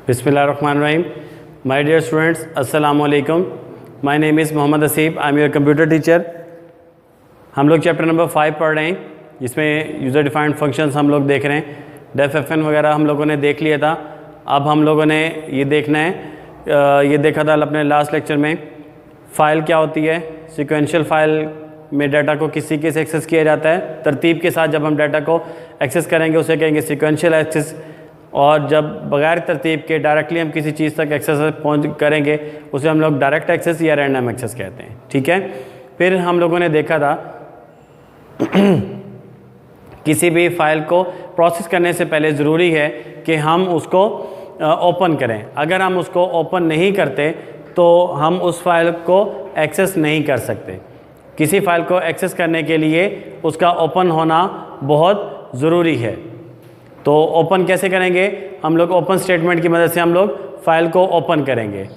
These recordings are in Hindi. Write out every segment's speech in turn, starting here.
Bismillahirrahmanirrahim. My dear students, Assalamu alaikum. My name is Mohammad Asif. I am your computer teacher. हम लोग चैप्टर नंबर 5 पढ़ रहे हैं, जिसमें यूज़र डिफाइंड फंक्शंस हम लोग देख रहे हैं. डेफ FN वगैरह हम लोगों ने देख लिया था. अब हम लोगों ने ये देखना है, ये देखा था अपने लास्ट लेक्चर में. फ़ाइल क्या होती है, सिक्वेंशियल फ़ाइल में डाटा को किस तरीके से एक्सेस किया जाता है. तरतीब के साथ जब हम डाटा को एक्सेस करेंगे उसे कहेंगे सिक्वेंशियल एक्सेस, और जब बगैर तरतीब के डायरेक्टली हम किसी चीज़ तक एक्सेस पहुँच करेंगे उसे हम लोग डायरेक्ट एक्सेस या रैंडम एक्सेस कहते हैं. ठीक है. फिर हम लोगों ने देखा था किसी भी फाइल को प्रोसेस करने से पहले ज़रूरी है कि हम उसको ओपन करें. अगर हम उसको ओपन नहीं करते तो हम उस फाइल को एक्सेस नहीं कर सकते. किसी फाइल को एक्सेस करने के लिए उसका ओपन होना बहुत ज़रूरी है. तो ओपन कैसे करेंगे, हम लोग ओपन स्टेटमेंट की मदद से हम लोग फाइल को ओपन करेंगे.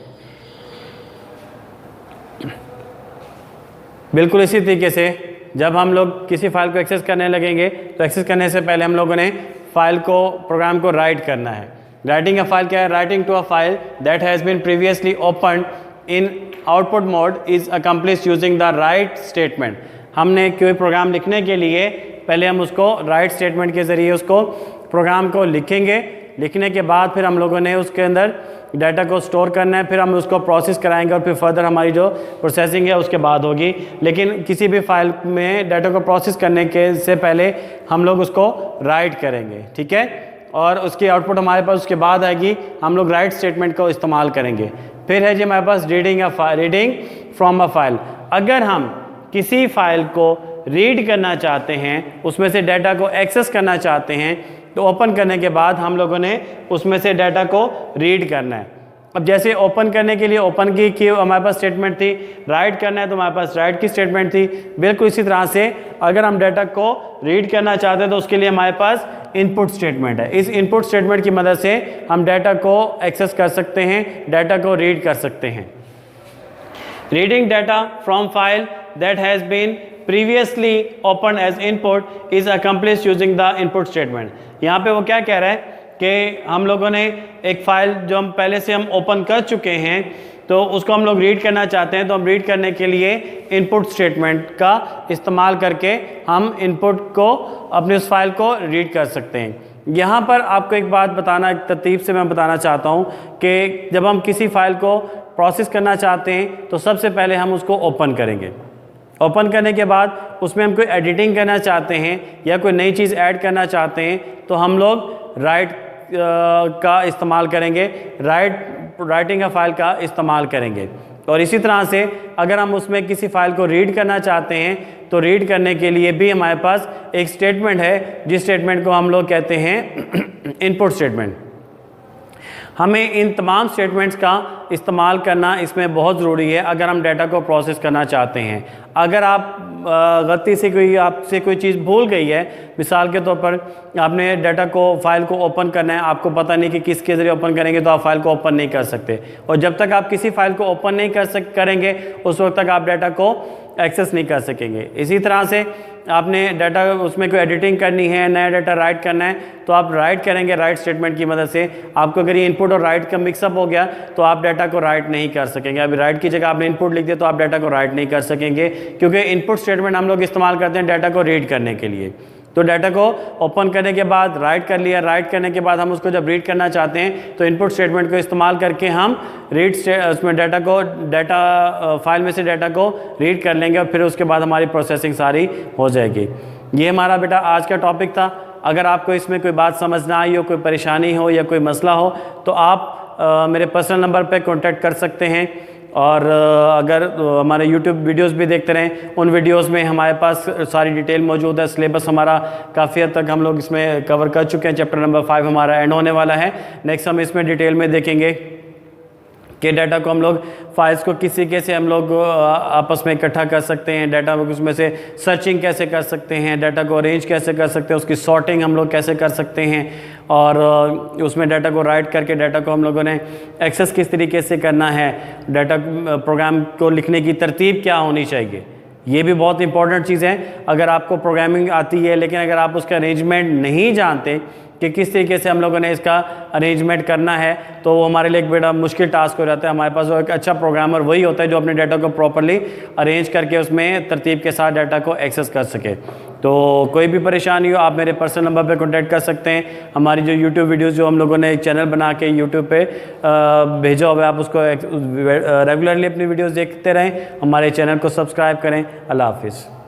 बिल्कुल इसी तरीके से जब हम लोग किसी फाइल को एक्सेस करने लगेंगे तो एक्सेस करने से पहले हम लोगों ने फाइल को, प्रोग्राम को राइट करना है. राइटिंग अ फाइल क्या है, writing to a file that has been previously open in output mode is accomplished using the write statement. हमने कोई प्रोग्राम लिखने के लिए पहले हम उसको राइट स्टेटमेंट के ज़रिए उसको प्रोग्राम को लिखेंगे. लिखने के बाद फिर हम लोगों ने उसके अंदर डाटा को स्टोर करना है, फिर हम उसको प्रोसेस कराएंगे और फिर फर्दर हमारी जो प्रोसेसिंग है उसके बाद होगी. लेकिन किसी भी फाइल में डाटा को प्रोसेस करने के से पहले हम लोग उसको राइट करेंगे. ठीक है. और उसकी आउटपुट हमारे पास उसके बाद आएगी. हम लोग राइट स्टेटमेंट को इस्तेमाल करेंगे. फिर है जी हमारे पास रीडिंग फ्रॉम अ फाइल. अगर हम किसी फाइल को रीड करना चाहते हैं, उसमें से डाटा को एक्सेस करना चाहते हैं, तो ओपन करने के बाद हम लोगों ने उसमें से डाटा को रीड करना है. अब जैसे ओपन करने के लिए ओपन की हमारे पास स्टेटमेंट थी, राइट करना है तो हमारे पास राइट की स्टेटमेंट थी. बिल्कुल इसी तरह से अगर हम डाटा को रीड करना चाहते हैं तो उसके लिए हमारे पास इनपुट स्टेटमेंट है. इस इनपुट स्टेटमेंट की मदद से हम डाटा को एक्सेस कर सकते हैं, डाटा को रीड कर सकते हैं. Reading data from file that has been previously opened as input is accomplished using the input statement. यहाँ पे वो क्या कह रहा है कि हम लोगों ने एक फ़ाइल जो हम पहले से हम ओपन कर चुके हैं तो उसको हम लोग रीड करना चाहते हैं, तो हम रीड करने के लिए इनपुट स्टेटमेंट का इस्तेमाल करके हम इनपुट को अपनी उस फाइल को रीड कर सकते हैं. यहाँ पर आपको एक बात बताना, एक तरतीब से मैं बताना चाहता हूँ कि जब हम किसी फ़ाइल को प्रोसेस करना चाहते हैं तो सबसे पहले हम उसको ओपन करेंगे. ओपन करने के बाद उसमें हम कोई एडिटिंग करना चाहते हैं या कोई नई चीज़ ऐड करना चाहते हैं तो हम लोग राइट का इस्तेमाल करेंगे, राइटिंग अ फाइल का इस्तेमाल करेंगे. और इसी तरह से अगर हम उसमें किसी फाइल को रीड करना चाहते हैं तो रीड करने के लिए भी हमारे पास एक स्टेटमेंट है, जिस स्टेटमेंट को हम लोग कहते हैं इनपुट स्टेटमेंट. हमें इन तमाम स्टेटमेंट्स का इस्तेमाल करना इसमें बहुत ज़रूरी है अगर हम डाटा को प्रोसेस करना चाहते हैं. अगर आप गलती से आपसे कोई चीज़ भूल गई है, मिसाल के तौर पर आपने डाटा को, फाइल को ओपन करना है, आपको पता नहीं कि किसके ज़रिए ओपन करेंगे तो आप फाइल को ओपन नहीं कर सकते. और जब तक आप किसी फाइल को ओपन नहीं करेंगे उस वक्त तक आप डाटा को एक्सेस नहीं कर सकेंगे. इसी तरह से आपने डाटा, उसमें कोई एडिटिंग करनी है, नया डाटा राइट करना है तो आप राइट करेंगे राइट स्टेटमेंट की मदद से. आपको अगर ये इनपुट और राइट का मिक्सअप हो गया तो आप डाटा को राइट नहीं कर सकेंगे. अभी राइट की जगह आपने इनपुट लिख दिया तो आप डाटा को राइट नहीं कर सकेंगे, क्योंकि इनपुट स्टेटमेंट हम लोग इस्तेमाल करते हैं डाटा को रीड करने के लिए. तो डाटा को ओपन करने के बाद राइट कर लिया, राइट करने के बाद हम उसको जब रीड करना चाहते हैं तो इनपुट स्टेटमेंट को इस्तेमाल करके हम उसमें डाटा फाइल में से डाटा को रीड कर लेंगे और फिर उसके बाद हमारी प्रोसेसिंग सारी हो जाएगी. ये हमारा बेटा आज का टॉपिक था. अगर आपको इसमें कोई बात समझ ना आई हो, कोई परेशानी हो या कोई मसला हो तो आप मेरे पर्सनल नंबर पे कांटेक्ट कर सकते हैं. और अगर हमारे YouTube वीडियोस भी देखते रहें, उन वीडियोस में हमारे पास सारी डिटेल मौजूद है. सिलेबस हमारा काफ़ी हद तक हम लोग इसमें कवर कर चुके हैं. चैप्टर नंबर 5 हमारा एंड होने वाला है. नेक्स्ट हम इसमें डिटेल में देखेंगे कि डाटा को हम लोग, फाइल्स को किस तरीके से हम लोग आपस में इकट्ठा कर सकते हैं, डाटा उसमें से सर्चिंग कैसे कर सकते हैं, डाटा को अरेंज कैसे कर सकते हैं, उसकी सॉर्टिंग हम लोग कैसे कर सकते हैं, और उसमें डाटा को राइट करके डाटा को हम लोगों ने एक्सेस किस तरीके से करना है, डाटा प्रोग्राम को लिखने की तरतीब क्या होनी चाहिए. ये भी बहुत इंपॉर्टेंट चीज़ है. अगर आपको प्रोग्रामिंग आती है लेकिन अगर आप उसका अरेंजमेंट नहीं जानते कि किस तरीके से हम लोगों ने इसका अरेंजमेंट करना है, तो वो हमारे लिए एक बड़ा मुश्किल टास्क हो जाता है। हमारे पास वो एक अच्छा प्रोग्रामर वही होता है जो अपने डाटा को प्रॉपरली अरेंज करके उसमें तरतीब के साथ डाटा को एक्सेस कर सके। तो कोई भी परेशानी हो आप मेरे पर्सनल नंबर पे कांटेक्ट कर सकते हैं। हमारी जो यूट्यूब वीडियोस जो हम लोगों ने एक चैनल बना के यूट्यूब पे भेजा हुआ है, आप उसको रेगुलरली अपनी वीडियोस देखते रहें, हमारे चैनल को सब्सक्राइब करें। अल्लाह हाफिज़।